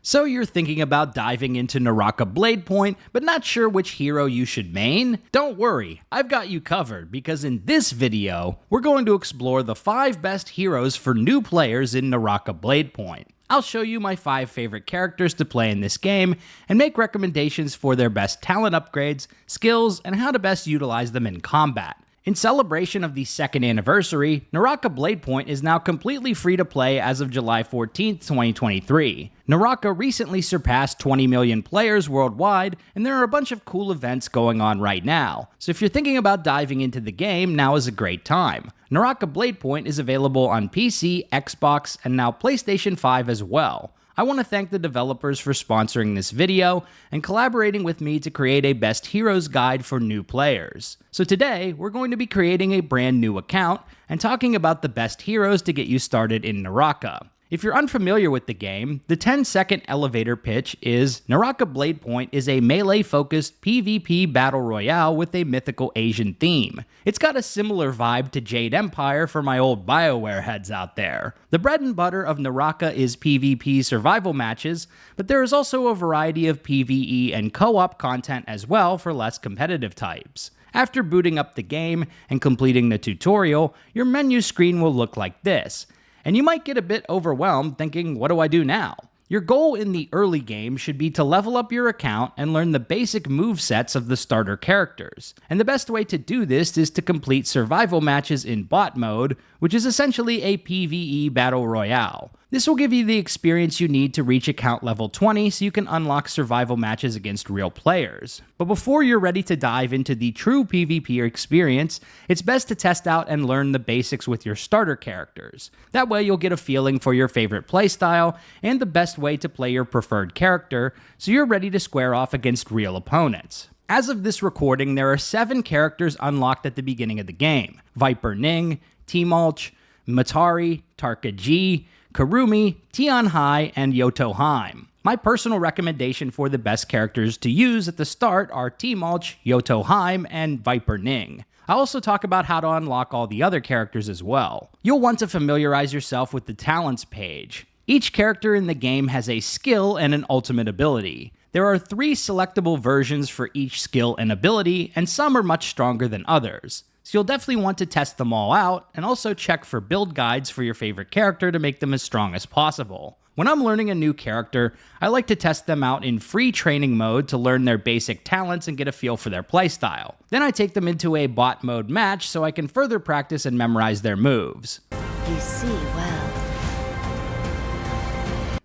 So you're thinking about diving into Naraka Bladepoint, but not sure which hero you should main? Don't worry, I've got you covered, because in this video, we're going to explore the 5 best heroes for new players in Naraka Bladepoint. I'll show you my 5 favorite characters to play in this game, and make recommendations for their best talent upgrades, skills, and how to best utilize them in combat. In celebration of the 2nd anniversary, Naraka Bladepoint is now completely free to play as of July 14th, 2023. Naraka recently surpassed 20 million players worldwide, and there are a bunch of cool events going on right now. So if you're thinking about diving into the game, now is a great time. Naraka Bladepoint is available on PC, Xbox, and now PlayStation 5 as well. I want to thank the developers for sponsoring this video and collaborating with me to create a best heroes guide for new players. So today, we're going to be creating a brand new account and talking about the best heroes to get you started in Naraka. If you're unfamiliar with the game, the 10-second elevator pitch is Naraka Bladepoint is a melee-focused PvP battle royale with a mythical Asian theme. It's got a similar vibe to Jade Empire for my old BioWare heads out there. The bread and butter of Naraka is PvP survival matches, but there is also a variety of PvE and co-op content as well for less competitive types. After booting up the game and completing the tutorial, your menu screen will look like this. And you might get a bit overwhelmed thinking, what do I do now? Your goal in the early game should be to level up your account and learn the basic movesets of the starter characters. And the best way to do this is to complete survival matches in bot mode, which is essentially a PvE battle royale. This will give you the experience you need to reach account level 20 so you can unlock survival matches against real players. But before you're ready to dive into the true PvP experience, it's best to test out and learn the basics with your starter characters. That way you'll get a feeling for your favorite playstyle and the best way to play your preferred character, so you're ready to square off against real opponents. As of this recording, there are 7 characters unlocked at the beginning of the game: Viper Ning, Temulch, Matari, Tarka G, Karumi, Yoto Hime, and Yoto Hime. My personal recommendation for the best characters to use at the start are Temulch, Yoto Hime, and Viper Ning. I'll also talk about how to unlock all the other characters as well. You'll want to familiarize yourself with the talents page. Each character in the game has a skill and an ultimate ability. There are 3 selectable versions for each skill and ability, and some are much stronger than others. So you'll definitely want to test them all out, and also check for build guides for your favorite character to make them as strong as possible. When I'm learning a new character, I like to test them out in free training mode to learn their basic talents and get a feel for their playstyle. Then I take them into a bot mode match so I can further practice and memorize their moves. You see well.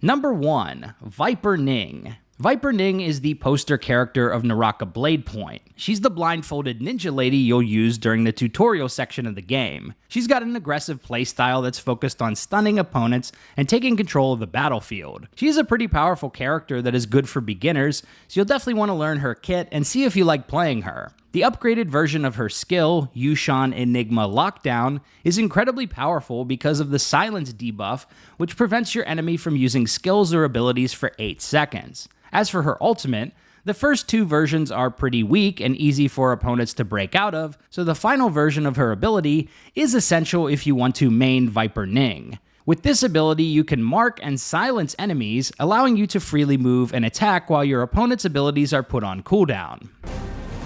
Number 1. Viper Ning. Viper Ning is the poster character of Naraka Bladepoint. She's the blindfolded ninja lady you'll use during the tutorial section of the game. She's got an aggressive playstyle that's focused on stunning opponents and taking control of the battlefield. She's a pretty powerful character that is good for beginners, so you'll definitely want to learn her kit and see if you like playing her. The upgraded version of her skill, Yushan Enigma Lockdown, is incredibly powerful because of the silence debuff, which prevents your enemy from using skills or abilities for 8 seconds. As for her ultimate, the first 2 versions are pretty weak and easy for opponents to break out of, so the final version of her ability is essential if you want to main Viper Ning. With this ability, you can mark and silence enemies, allowing you to freely move and attack while your opponent's abilities are put on cooldown.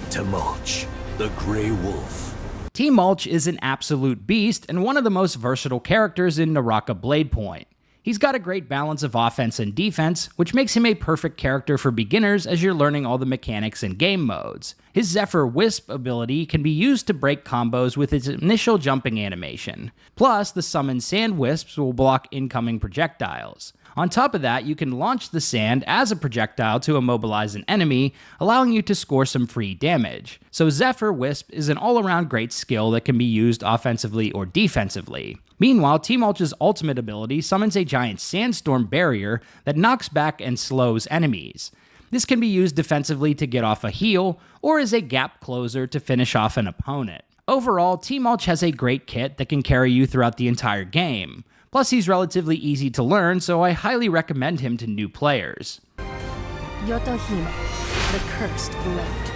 Temulch, the Grey Wolf. Temulch is an absolute beast and one of the most versatile characters in Naraka Bladepoint. He's got a great balance of offense and defense, which makes him a perfect character for beginners as you're learning all the mechanics and game modes. His Zephyr Wisp ability can be used to break combos with its initial jumping animation. Plus, the summoned sand wisps will block incoming projectiles. On top of that, you can launch the sand as a projectile to immobilize an enemy, allowing you to score some free damage. So Zephyr Wisp is an all-around great skill that can be used offensively or defensively. Meanwhile, Temulch's ultimate ability summons a giant sandstorm barrier that knocks back and slows enemies. This can be used defensively to get off a heal, or as a gap closer to finish off an opponent. Overall, Temulch has a great kit that can carry you throughout the entire game. Plus, he's relatively easy to learn, so I highly recommend him to new players. Yoto Hime, the Cursed Blade.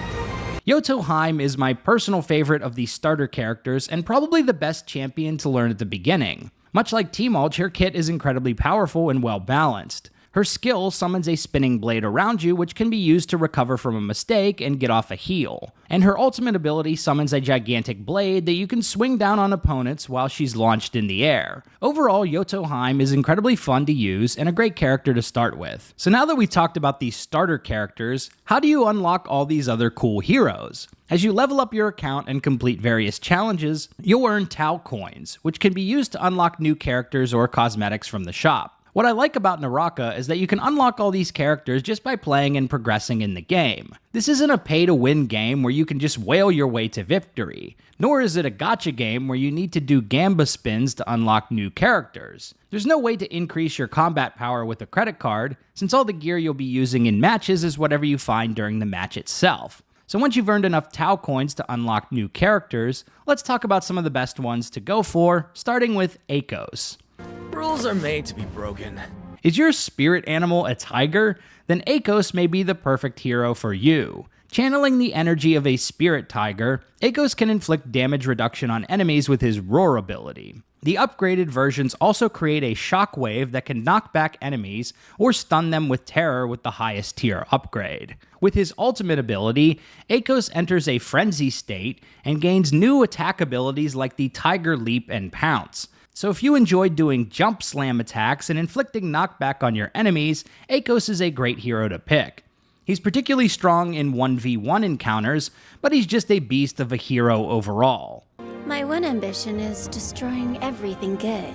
Yoto Hime is my personal favorite of the starter characters and probably the best champion to learn at the beginning. Much like Temulch, her kit is incredibly powerful and well balanced. Her skill summons a spinning blade around you, which can be used to recover from a mistake and get off a heal. And her ultimate ability summons a gigantic blade that you can swing down on opponents while she's launched in the air. Overall, Yoto Hime is incredibly fun to use and a great character to start with. So now that we've talked about these starter characters, how do you unlock all these other cool heroes? As you level up your account and complete various challenges, you'll earn Tau coins, which can be used to unlock new characters or cosmetics from the shop. What I like about Naraka is that you can unlock all these characters just by playing and progressing in the game. This isn't a pay-to-win game where you can just whale your way to victory, nor is it a gacha game where you need to do gamba spins to unlock new characters. There's no way to increase your combat power with a credit card, since all the gear you'll be using in matches is whatever you find during the match itself. So once you've earned enough Tau coins to unlock new characters, let's talk about some of the best ones to go for, starting with Akos. Rules are made to be broken. Is your spirit animal a tiger? Then Akos may be the perfect hero for you. Channeling the energy of a spirit tiger, Akos can inflict damage reduction on enemies with his roar ability. The upgraded versions also create a shockwave that can knock back enemies or stun them with terror with the highest tier upgrade. With his ultimate ability, Akos enters a frenzy state and gains new attack abilities like the Tiger Leap and Pounce. So if you enjoy doing jump slam attacks and inflicting knockback on your enemies, Akos is a great hero to pick. He's particularly strong in 1v1 encounters, but he's just a beast of a hero overall. My one ambition is destroying everything good.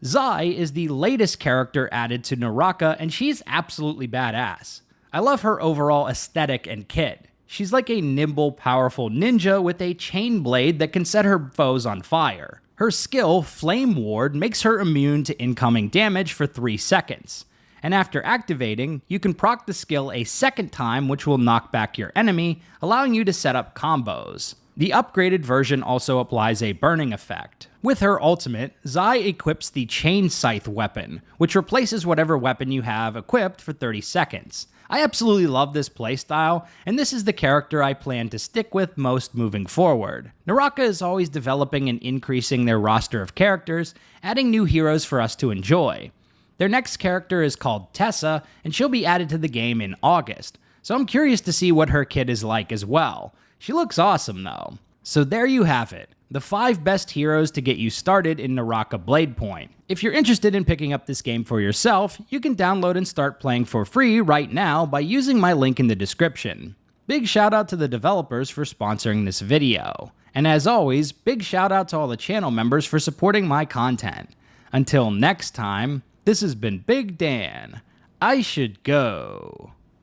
Zai is the latest character added to Naraka, and she's absolutely badass. I love her overall aesthetic and kit. She's like a nimble, powerful ninja with a chain blade that can set her foes on fire. Her skill, Flame Ward, makes her immune to incoming damage for 3 seconds. And after activating, you can proc the skill a second time, which will knock back your enemy, allowing you to set up combos. The upgraded version also applies a burning effect. With her ultimate, Zai equips the Chain Scythe weapon, which replaces whatever weapon you have equipped for 30 seconds. I absolutely love this playstyle, and this is the character I plan to stick with most moving forward. Naraka is always developing and increasing their roster of characters, adding new heroes for us to enjoy. Their next character is called Tessa, and she'll be added to the game in August, so I'm curious to see what her kit is like as well. She looks awesome though. So there you have it, the 5 best heroes to get you started in Naraka Bladepoint. If you're interested in picking up this game for yourself, you can download and start playing for free right now by using my link in the description. Big shout out to the developers for sponsoring this video. And as always, big shout out to all the channel members for supporting my content. Until next time, this has been Big Dan. I should go.